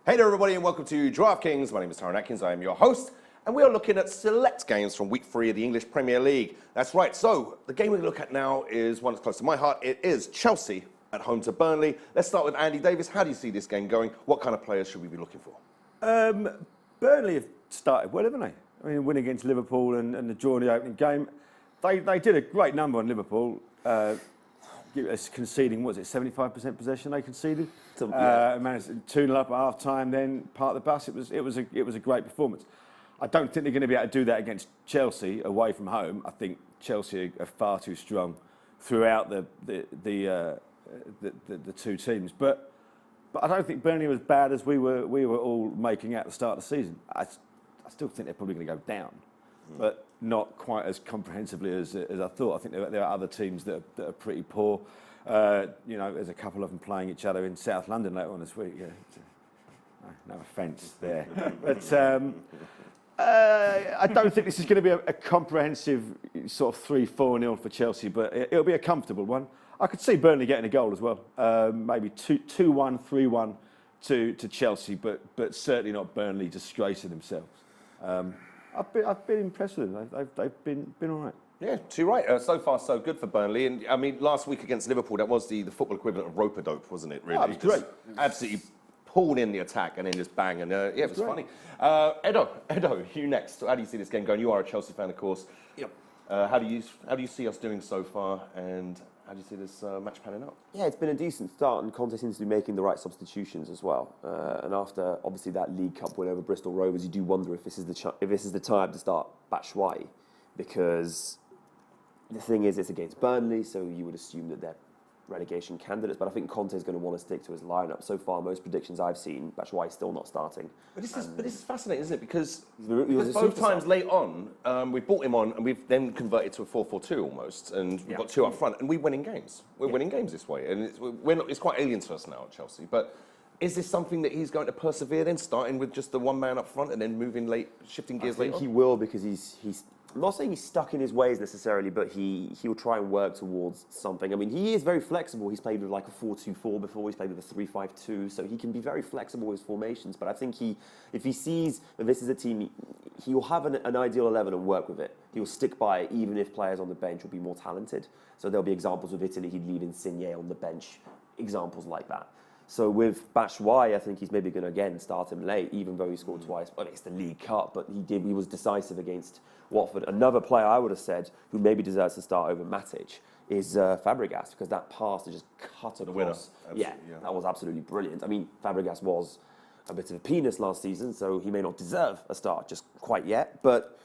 Hey there everybody and welcome to DraftKings. My name is ATKINS, I am your host, and we are looking at select games from week 3 of the English Premier League. That's right, so the game we look at now is one that's close to my heart. It is Chelsea at home to Burnley. Let's start with Andy Davies. How do you see this game going? What kind of players should we be looking for? Burnley have started well, haven't they? I mean, win against Liverpool and the draw in the opening game. They did a great number on Liverpool. Conceding, what was it, 75% possession they conceded? Managed 2-0 up at half time, then part of the bus. It was a great performance. I don't think they're going to be able to do that against Chelsea away from home. I think Chelsea are far too strong throughout the two teams. But I don't think Burnley was as bad as we were all making out at the start of the season. I still think they're probably going to go down, but not quite as comprehensively as I thought. I think there are other teams that are pretty poor. There's a couple of them playing each other in South London later on this week. Yeah. No offence there. But I don't think this is going to be a comprehensive sort of 3-4-0 for Chelsea, but it'll be a comfortable one. I could see Burnley getting a goal as well. Maybe 2-1, 3-1 to Chelsea, but certainly not Burnley disgracing themselves. I've been impressed with them. They've been all right. Yeah, too right. So far, so good for Burnley. And I mean, last week against Liverpool, that was the football equivalent of rope-a-dope, wasn't it? Really, it was great. Absolutely pulled in the attack and then just bang. And it was funny. Edo, you next. How do you see this game going? You are a Chelsea fan, of course. Yep. How do you see us doing so far? And how do you see this match panning out? Yeah, it's been a decent start, and Conte seems to be making the right substitutions as well. And after obviously that League Cup win over Bristol Rovers, you do wonder if this is the time to start Batshuayi, because the thing is, it's against Burnley, so you would assume that they're relegation candidates. But I think Conte is going to want to stick to his lineup. So far, most predictions I've seen, Batshuayi is still not starting. But this is fascinating, isn't it? Because was both times late on, we brought him on, and we've then converted to a 4-4-2 almost, and we've got two up front, and we're winning games. We're winning games this way, and it's quite alien to us now at Chelsea. But is this something that he's going to persevere in, starting with just the one man up front and then moving late, shifting gears later? I think he will, because he's. I'm not saying he's stuck in his ways necessarily, but he'll try and work towards something. I mean, he is very flexible. He's played with like a 4-2-4 before. He's played with a 3-5-2, so he can be very flexible with his formations. But I think if he sees that this is a team, he will have an ideal 11 and work with it. He will stick by it, even if players on the bench will be more talented. So there'll be examples with Italy. He'd leave Insigne on the bench, examples like that. So with Batshuayi, I think he's maybe going to again start him late, even though he scored twice. Well, it's the League Cup, but he was decisive against Watford. Another player I would have said who maybe deserves to start over Matic is Fabregas, because that pass to just cut across. The winner. Yeah, that was absolutely brilliant. I mean, Fabregas was a bit of a penis last season, so he may not deserve a start just quite yet. But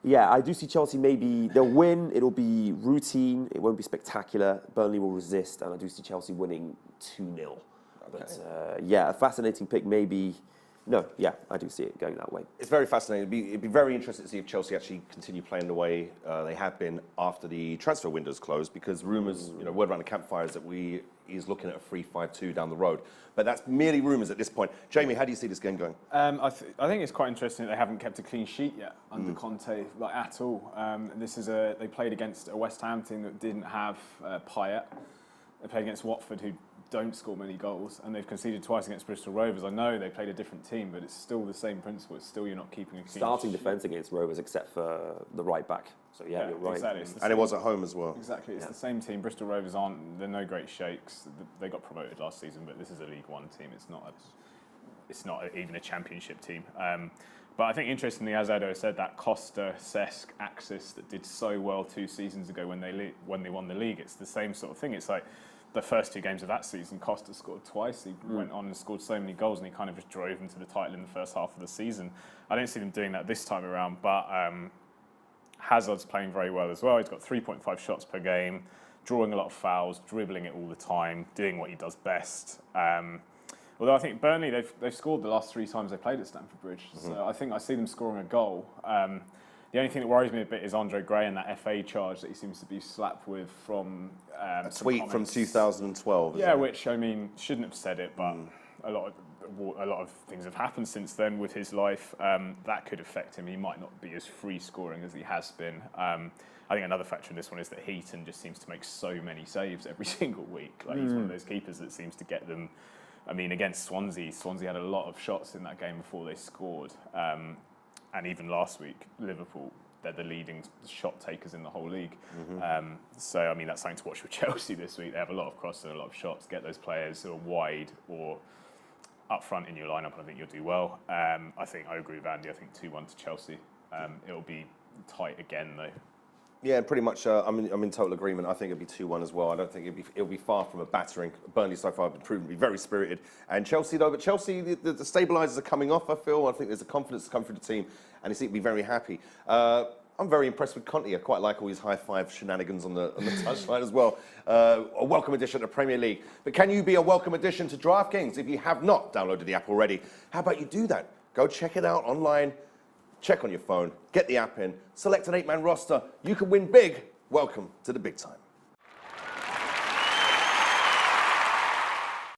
yeah, I do see Chelsea maybe, they'll win, it'll be routine, it won't be spectacular. Burnley will resist, and I do see Chelsea winning 2-0. But a fascinating pick maybe. No, yeah, I do see it going that way. It's very fascinating. It'd be very interesting to see if Chelsea actually continue playing the way they have been after the transfer windows closed, because rumours, word around the campfire is that he's looking at a 3-5-2 down the road. But that's merely rumours at this point. Jamie, how do you see this game going? I think it's quite interesting that they haven't kept a clean sheet yet under Conte, like at all. They played against a West Ham team that didn't have Payet. They played against Watford, who don't score many goals, and they've conceded twice against Bristol Rovers. I know they played a different team, but it's still the same principle. It's still you're not keeping a clean starting defence against Rovers, except for the right back. So yeah, you're right. Exactly. And it was at home as well. Exactly, it's the same team. Bristol Rovers they're no great shakes. They got promoted last season, but this is a League One team. It's not even a Championship team. But I think interestingly, as Edo said, that Costa-Cesc axis that did so well 2 seasons ago when they won the league, it's the same sort of thing. It's like the first 2 games of that season, Costa scored twice. He went on and scored so many goals, and he kind of just drove them to the title in the first half of the season. I don't see them doing that this time around, but Hazard's playing very well as well. He's got 3.5 shots per game, drawing a lot of fouls, dribbling it all the time, doing what he does best. Although I think Burnley, they've scored the last 3 times they played at Stamford Bridge. So I think I see them scoring a goal. The only thing that worries me a bit is Andre Gray and that FA charge that he seems to be slapped with from a tweet from 2012. Yeah, which I mean shouldn't have said it, but a lot of things have happened since then with his life. That could affect him. He might not be as free scoring as he has been. I think another factor in this one is that Heaton just seems to make so many saves every single week. Like he's one of those keepers that seems to get them I mean, against Swansea had a lot of shots in that game before they scored. And even last week, Liverpool, they're the leading shot takers in the whole league. So, I mean, that's something to watch with Chelsea this week. They have a lot of crosses and a lot of shots. Get those players who are wide or up front in your lineup, and I think you'll do well. I think I agree with Andy. I think 2-1 to Chelsea. It'll be tight again, though. Yeah, pretty much. I'm in total agreement. I think it'll be 2-1 as well. I don't think it'll be far from a battering. Burnley so far have been proven to be very spirited, and Chelsea though. But Chelsea, the stabilisers are coming off. I feel. I think there's a confidence to come through the team, and they seem to be very happy. I'm very impressed with Conte. I quite like all his high five shenanigans on the touchline as well. A welcome addition to the Premier League. But can you be a welcome addition to DraftKings if you have not downloaded the app already? How about you do that? Go check it out online. Check on your phone, get the app in, select an 8-man roster. You can win big. Welcome to the big time.